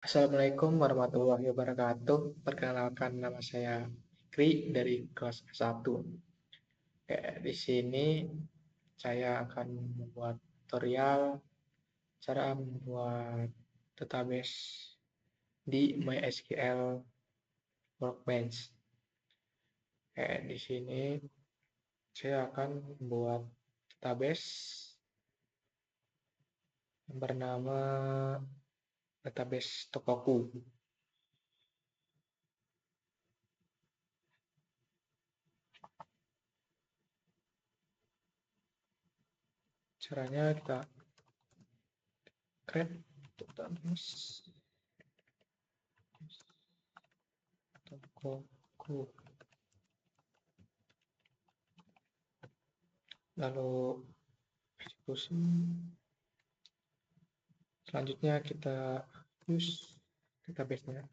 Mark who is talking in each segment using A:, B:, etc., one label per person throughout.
A: Assalamualaikum warahmatullahi wabarakatuh. Perkenalkan nama saya Fikri dari kelas S1. Di sini saya akan membuat tutorial cara membuat database di MySQL Workbench. Di sini saya akan membuat database yang bernama database Tokoku. Caranya kita create database Tokoku. Lalu eksekusi. Selanjutnya kita use database-nya.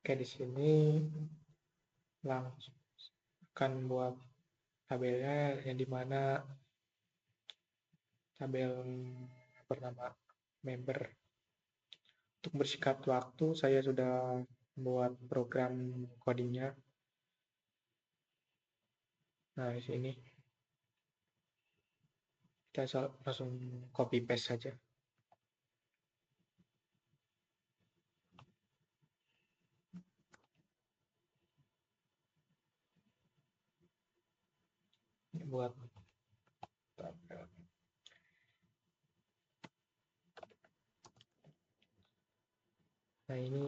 A: Oke, di sini langsung akan buat tabelnya yang dimana tabel bernama member. Untuk bersingkat waktu, saya sudah membuat program codingnya. Nah, di sini kita langsung copy paste saja. Ini buat tabel. Nah, ini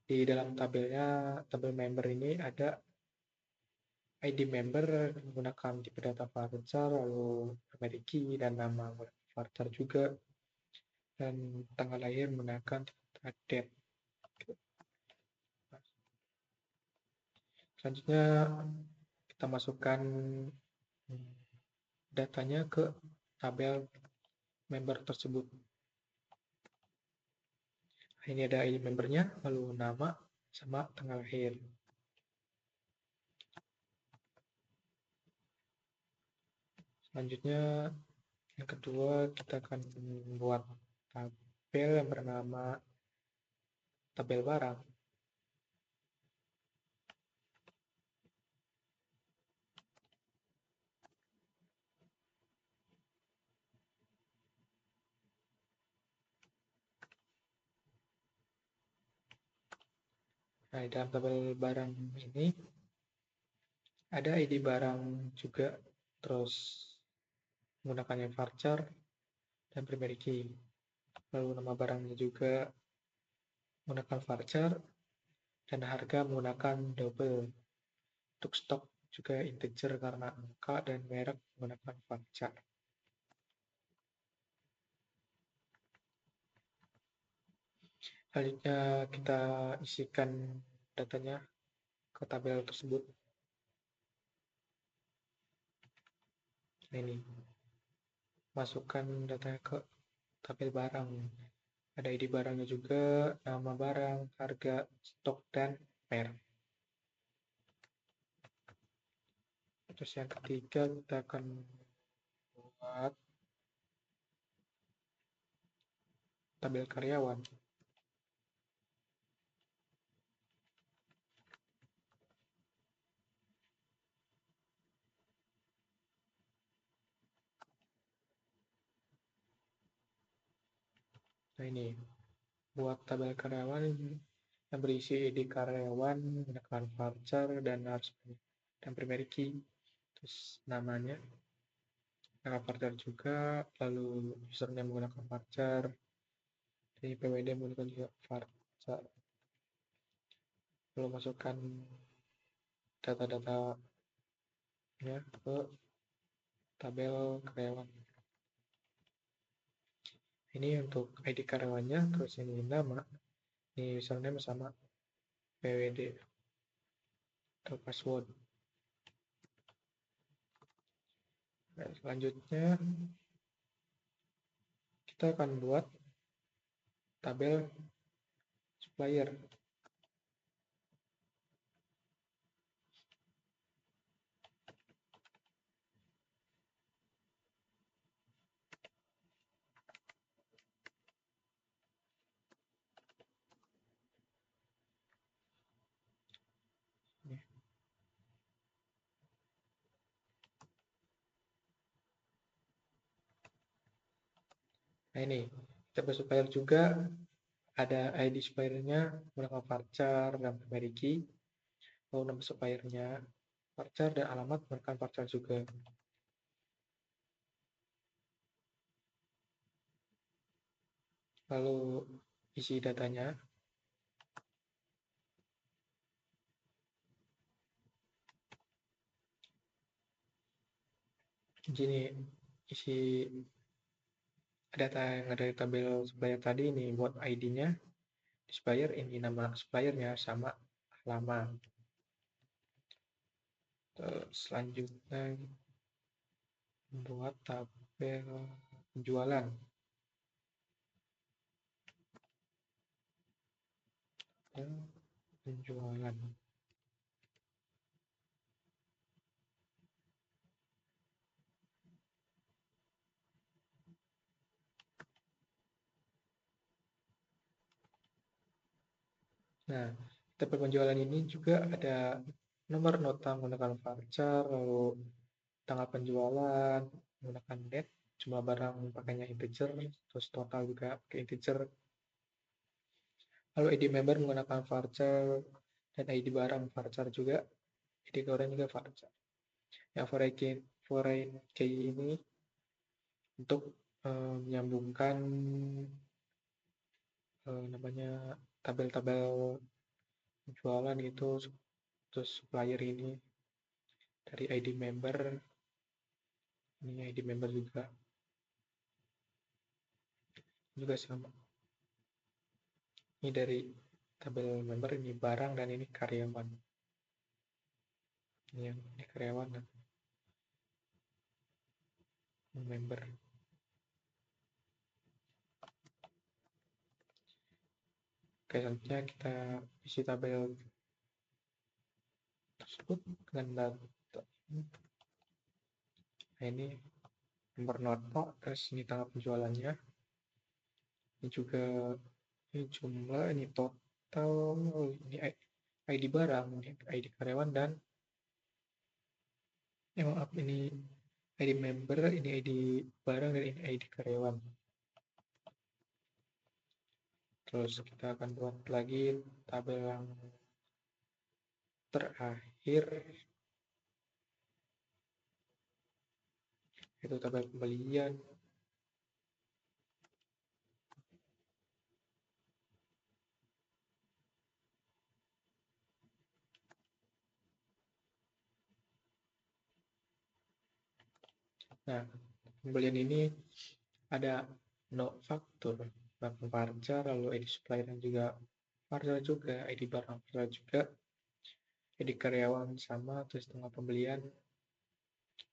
A: di dalam tabelnya, tabel member ini ada ID member menggunakan tipe data varchar, lalu primary key dan nama varchar juga, dan tanggal lahir menggunakan date. Selanjutnya kita masukkan datanya ke tabel member tersebut. Ini ada ID membernya, lalu nama sama tanggal lahir. Selanjutnya yang kedua kita akan membuat tabel yang bernama tabel barang. Nah, di dalam tabel barang ini ada ID barang juga, terus menggunakan varchar dan primary key. Lalu nama barangnya juga menggunakan varchar dan harga menggunakan double. Untuk stok juga integer karena angka dan merek menggunakan varchar. Selanjutnya kita isikan datanya ke tabel tersebut. Nah, ini masukkan datanya ke tabel barang. Ada ID barangnya juga, nama barang, harga, stok, dan merek. Terus yang ketiga kita akan buat tabel karyawan. Nah, ini buat tabel karyawan yang berisi ID karyawan menggunakan varchar dan harus dan primary key. Terus namanya menggunakan varchar juga, lalu username menggunakan varchar, di PWD menggunakan juga varchar. Lalu masukkan data-datanya ke tabel karyawan. Ini untuk ID karyawannya, terus ini nama, ini username sama PWD atau password. Nah, selanjutnya kita akan buat tabel supplier. Nah ini, tabel supplier juga ada ID suppliernya menggunakan varchar dan primary key, lalu nama suppliernya varchar dan alamat menggunakan varchar juga. Lalu isi datanya, di sini isi data yang ada di tabel supplier tadi ini buat ID-nya, supplier ini nama suppliernya sama alamat. Selanjutnya buat tabel penjualan. Penjualan. Nah, tabel penjualan ini juga ada nomor nota menggunakan varchar, lalu tanggal penjualan menggunakan date, jumlah barang pakainya integer, terus total juga pakai integer. Lalu ID member menggunakan varchar dan ID barang varchar juga, ID keluaran juga varchar. Yang foreign key ini untuk menyambungkan namanya tabel-tabel penjualan itu, terus supplier ini dari ID member, ini ID member juga sama. Ini dari tabel member, ini barang, dan ini karyawan. Ini karyawan dan member. Oke, selanjutnya kita isi tabel tersebut dengan data. Nah, ini nomor nota, terus ini tanggal penjualannya. Ini juga ini jumlah, ini total, ini ID barang, ini ID karyawan, dan maaf, ini ID member, ini ID barang, dan ini ID karyawan. Terus kita akan buat lagi tabel yang terakhir, itu tabel pembelian. Nah, pembelian ini ada no faktur, bank varchar, lalu ID supplier dan juga varchar juga, ID barang varchar juga, ID karyawan sama, terus tanggal pembelian,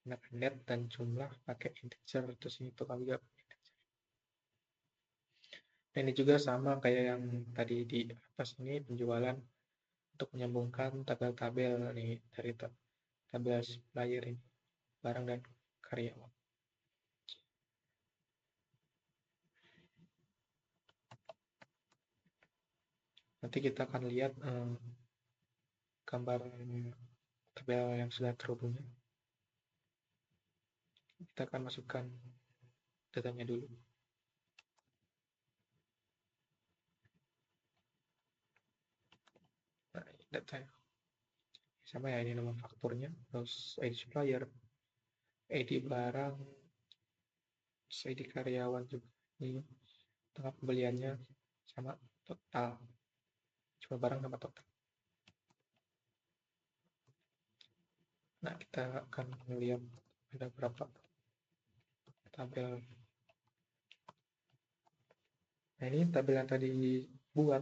A: net dan jumlah pakai integer, terus ini total juga. Nah, ini juga sama kayak yang tadi di atas ini penjualan, untuk menyambungkan tabel-tabel nih dari tabel supplier ini, barang dan karyawan. Nanti kita akan lihat gambar tabel yang sudah terhubung. Kita akan masukkan datanya dulu. Nah, datanya sama ya, ini nomor fakturnya, terus ID supplier, ID barang, ID karyawan juga. Ini tanggal pembeliannya sama, total, cuma barang sama total. Nah, kita akan melihat ada berapa tabel. Nah, ini tabel yang tadi buat,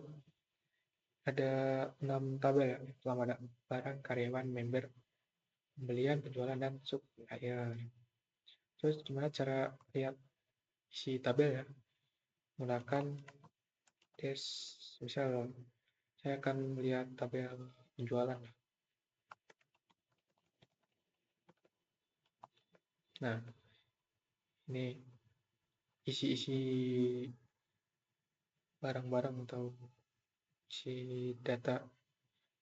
A: ada 6 tabel ya, selama ada barang, karyawan, member, pembelian, penjualan, dan supplier. Terus gimana cara lihat isi tabel ya? Menggunakan des, misal saya akan melihat tabel penjualan. Nah, ini isi-isi barang-barang atau isi data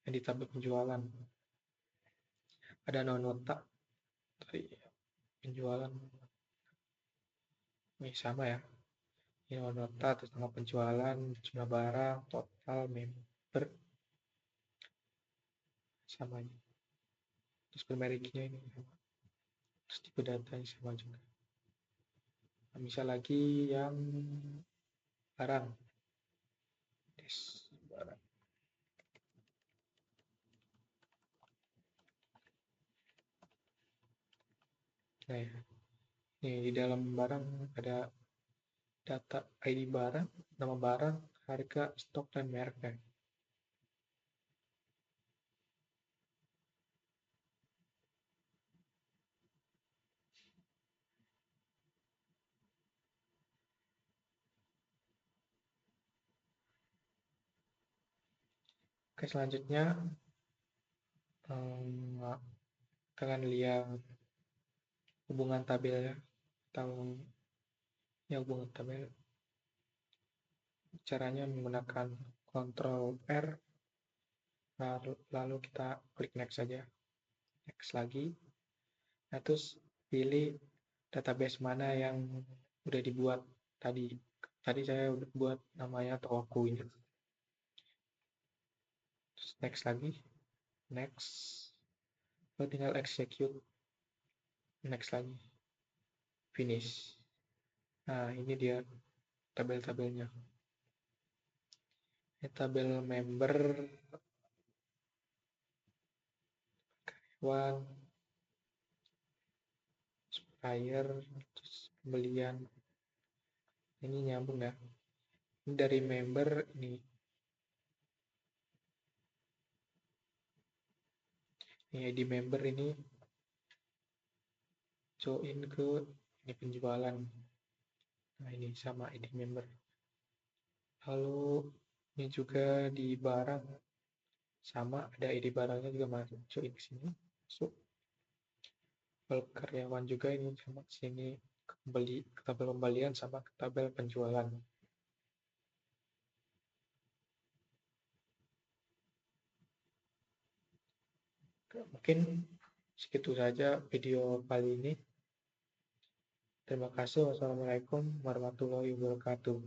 A: yang di tabel penjualan. Ada nota dari penjualan, ini sama ya. Ini nota, terus tanggal penjualan, jumlah barang, total, member, sama ini. Terus primary key-nya ini sama. Terus tipe datanya sama juga. Nah, bisa lagi yang barang. Barang. Nah, ya. Nih, di dalam barang ada data ID barang, nama barang, harga, stok, dan mereknya. Oke, selanjutnya kalian lihat hubungan tabel ya, atau ya hubungan tabel. Caranya menggunakan Ctrl R, lalu kita klik next saja. Next lagi. Nah, terus pilih database mana yang udah dibuat tadi. Tadi saya udah buat namanya Toku ini. Terus next lagi. Next. Lalu tinggal execute. Next lagi. Finish. Nah, ini dia tabel-tabelnya. Ini tabel member, karyawan, supplier, terus pembelian. Ini nyambung ya. Ini dari member ini. Ini ID member ini join ke ini penjualan. Nah, ini sama ID member. Lalu ini juga di barang sama, ada ID barangnya juga masuk, join ke sini, masuk. Lalu karyawan juga ini sama ke sini, ke tabel pembelian sama ke tabel penjualan. Mungkin segitu saja video kali ini. Terima kasih. Wassalamualaikum warahmatullahi wabarakatuh.